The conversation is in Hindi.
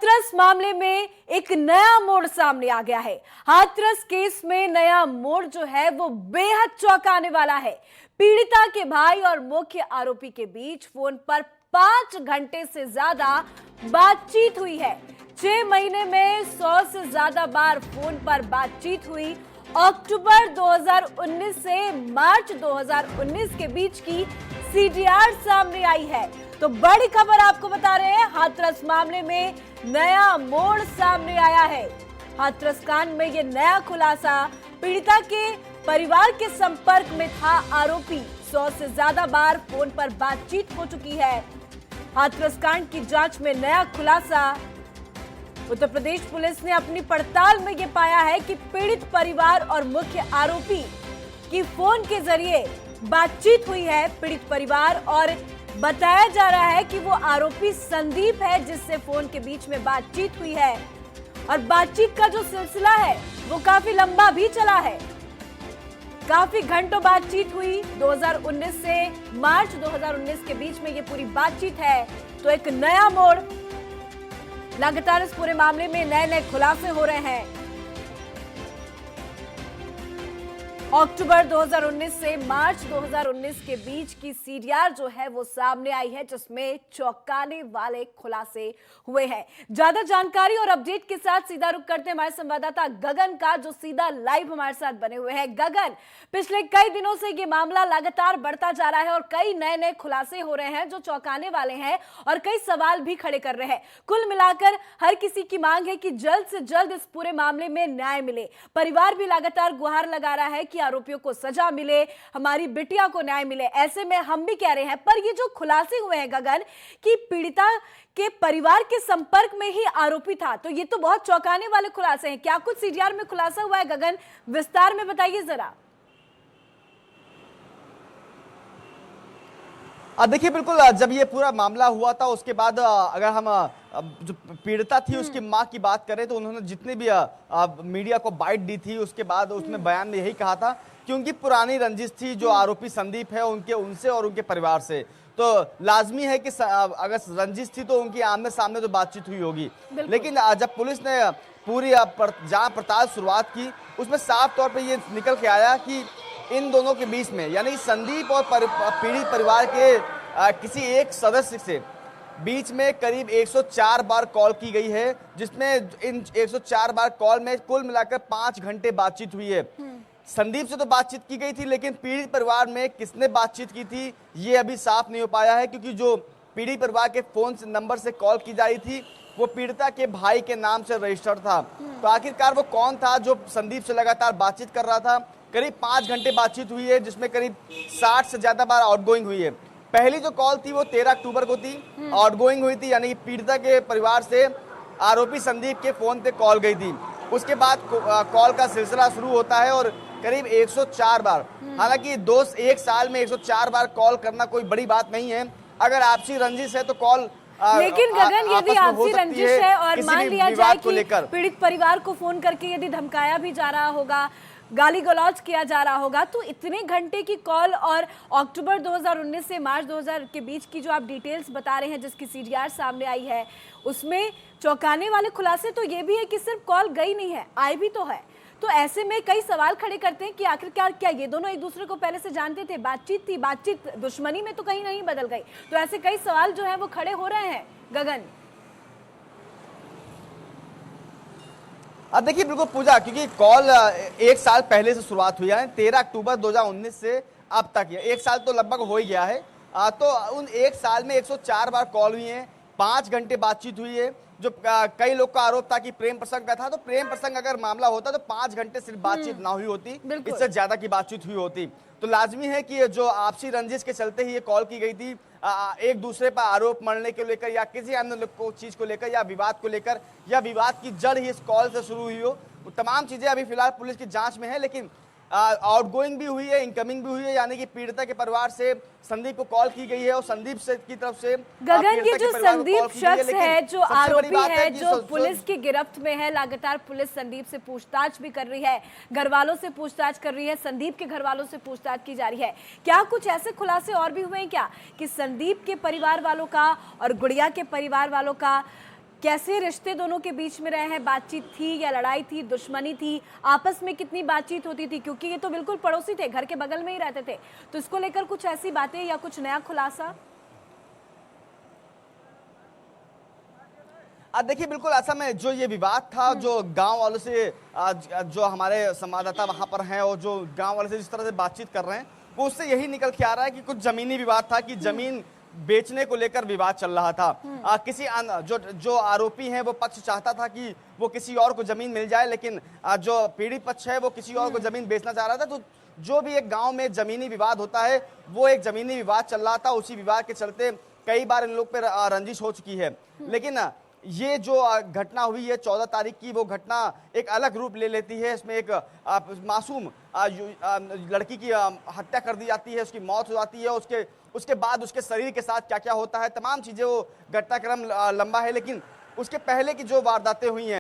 हाथरस मामले में एक नया मोड़ सामने आ गया है। हाथरस केस में नया मोड़ जो है वो बेहद चौंकाने वाला है। पीड़िता के भाई और मुख्य आरोपी के बीच फोन पर 5 घंटे से ज्यादा बातचीत हुई है। 6 महीने में 100 से ज्यादा बार फोन पर बातचीत हुई। अक्टूबर 2019 से मार्च 2019 के बीच की सीडीआर सामने आई है। तो बड़ी खबर आपको बता रहे हैं, हाथरस मामले में नया मोड़ सामने आया है। हाथरस कांड में ये नया खुलासा, पीड़िता के परिवार के संपर्क में था आरोपी। 100 से ज्यादा बार फोन पर बातचीत हो चुकी है। हाथरस कांड की जांच में नया खुलासा। उत्तर प्रदेश पुलिस ने अपनी पड़ताल में यह पाया है कि पीड़ित परिवार और मुख्य आरोपी की फोन के जरिए बातचीत हुई है। पीड़ित परिवार और बताया जा रहा है कि वो आरोपी संदीप है जिससे फोन के बीच में बातचीत हुई है। और बातचीत का जो सिलसिला है वो काफी लंबा भी चला है। काफी घंटों बातचीत हुई। 2019 से मार्च 2019 के बीच में ये पूरी बातचीत है। तो एक नया मोड़, लगातार इस पूरे मामले में नए नए खुलासे हो रहे हैं। अक्टूबर 2019 से मार्च 2019 के बीच की सीडीआर जो है वो सामने आई है, जिसमें चौंकाने वाले खुलासे हुए हैं। ज्यादा जानकारी और अपडेट के साथ सीधा रुख करते हैं हमारे संवाददाता गगन का, जो सीधा लाइव हमारे साथ बने हुए हैं। गगन, पिछले कई दिनों से ये मामला लगातार बढ़ता जा रहा है और कई नए नए खुलासे हो रहे हैं जो चौंकाने वाले हैं और कई सवाल भी खड़े कर रहे हैं। कुल मिलाकर हर किसी की मांग है कि जल्द से जल्द इस पूरे मामले में न्याय मिले। परिवार भी लगातार गुहार लगा रहा है कि आरोपियों को सजा मिले, हमारी बिटिया को न्याय मिले। ऐसे में हम भी कह रहे हैं, पर ये जो खुलासे हुए हैं गगन कि पीड़िता के परिवार के संपर्क में ही आरोपी था, तो ये तो बहुत चौंकाने वाले खुलासे हैं। क्या कुछ सीडीआर में खुलासा हुआ है गगन? विस्तार में बताइए जरा। देखिए, बिल्कुल जब ये पूरा मामला हुआ था उसके बाद अगर हम जो पीड़िता थी उसकी मां की बात करें तो उन्होंने जितने भी मीडिया को बाइट दी थी उसके बाद उसने बयान में यही कहा था कि उनकी पुरानी रंजिश थी जो आरोपी संदीप है उनसे और उनके परिवार से। तो लाजमी है कि अगर रंजिश थी तो उनकी आमने सामने तो बातचीत हुई होगी। लेकिन जब पुलिस ने पूरी जांच पड़ताल शुरुआत की उसमें साफ तौर पर ये निकल के आया कि इन दोनों के बीच में, यानी संदीप और पीड़ित परिवार के किसी एक सदस्य से बीच में करीब 104 बार कॉल की गई है, जिसमें इन 104 बार कॉल में कुल मिलाकर 5 घंटे बातचीत हुई है। संदीप से तो बातचीत की गई थी, लेकिन पीड़ित परिवार में किसने बातचीत की थी ये अभी साफ नहीं हो पाया है, क्योंकि जो पीड़ित परिवार के फोन से नंबर से कॉल की जा रही थी वो पीड़िता के भाई के नाम से रजिस्टर्ड था। तो आखिरकार वो कौन था जो संदीप से लगातार बातचीत कर रहा था? करीब 5 घंटे बातचीत हुई है, जिसमें करीब 60 से ज्यादा बार आउटगोइंग हुई है। पहली जो कॉल थी वो 13 अक्टूबर को थी, आउटगोइंग हुई थी, यानी कि पीड़िता के परिवार से आरोपी संदीप के फोन पे कॉल गई थी। उसके बाद कॉल का सिलसिला शुरू होता है और करीब 104 बार, हालांकि एक साल में 104 बार कॉल करना कोई बड़ी बात नहीं है। अगर आपसी रंजिश है तो कॉल, लेकिन गगन यदि आपसी रंजिश है और मान लिया जाए कि पीड़ित परिवार को फोन करके यदि धमकाया भी जा रहा होगा, गाली गलौज किया जा रहा होगा, तो इतने घंटे की कॉल और अक्टूबर 2019 से मार्च 2000 के बीच की जो आप डिटेल्स बता रहे हैं जिसकी सीडीआर सामने आई है, उसमें चौंकाने वाले खुलासे तो ये भी है कि सिर्फ कॉल गई नहीं है, आई भी तो है। तो ऐसे में कई सवाल खड़े करते हैं कि आखिरकार क्या ये दोनों एक दूसरे को पहले से जानते थे? बातचीत थी, बातचीत दुश्मनी में तो कहीं नहीं बदल गई। तो ऐसे कई सवाल जो है वो खड़े हो रहे हैं गगन। अब देखिए, बिल्कुल पूजा, क्योंकि कॉल 1 साल पहले से शुरुआत हुई है, 13 अक्टूबर 2019 से अब तक, 1 साल तो लगभग हो ही गया है। तो उन 1 साल में 104 बार कॉल हुई है, 5 घंटे बातचीत हुई है। जो कई लोग का आरोप था कि प्रेम प्रसंग का था, तो प्रेम प्रसंग अगर मामला होता तो 5 घंटे सिर्फ बातचीत ना हुई होती, इससे ज्यादा की बातचीत हुई होती। तो लाजमी है कि जो आपसी रंजिश के चलते ही ये कॉल की गई थी, एक दूसरे पर आरोप मढ़ने को लेकर या किसी अन्य चीज को लेकर या विवाद को लेकर, या विवाद की जड़ ही इस कॉल से शुरू हुई हो। तमाम चीजें अभी फिलहाल पुलिस की जांच में है, लेकिन आउटगोइंग भी हुई है, इनकमिंग भी हुई है, यानी कि पीड़िता के परिवार से संदीप को कॉल की गई है और संदीप से की तरफ से गगन, ये जो संदीप शख्स है, जो आरोपी है, जो पुलिस की गिरफ्त में है, लगातार पुलिस संदीप से पूछताछ भी कर रही है, घर वालों से पूछताछ कर रही है, संदीप के घर वालों से पूछताछ की जा रही है। क्या कुछ ऐसे खुलासे और भी हुए हैं क्या कि संदीप के परिवार वालों का और गुड़िया के परिवार वालों का कैसे रिश्ते दोनों के बीच में रहे हैं? बातचीत थी या लड़ाई थी, दुश्मनी थी? आपस में कितनी बातचीत होती थी? क्योंकि ये तो बिल्कुल पड़ोसी थे, घर के बगल में ही रहते थे। तो इसको लेकर कुछ ऐसी बातें या कुछ नया खुलासा? देखिए बिल्कुल ऐसा में जो ये विवाद था, जो गांव वालों से जो हमारे संवाददाता वहां पर हैं और जो गांव वाले से जिस तरह से बातचीत कर रहे हैं, वो उससे यही निकल के आ रहा है कि कुछ जमीनी विवाद था, कि जमीन बेचने को लेकर विवाद चल रहा था। जो आरोपी हैं वो पक्ष चाहता था कि वो किसी और को जमीन मिल जाए, लेकिन जो पीड़ित पक्ष है वो किसी और को जमीन बेचना चाह रहा था। तो जो भी एक गांव में जमीनी विवाद होता है, वो एक जमीनी विवाद चल रहा था। उसी विवाद के चलते कई बार इन लोग पर रंजिश हो चुकी है। लेकिन ये जो घटना हुई है 14 तारीख की, वो घटना एक अलग रूप ले लेती है। इसमें एक मासूम लड़की की हत्या कर दी जाती है, उसकी मौत हो जाती है। उसके बाद उसके शरीर के साथ क्या क्या होता है, तमाम चीजें, वो घटनाक्रम लंबा है। लेकिन उसके पहले की जो वारदातें हुई हैं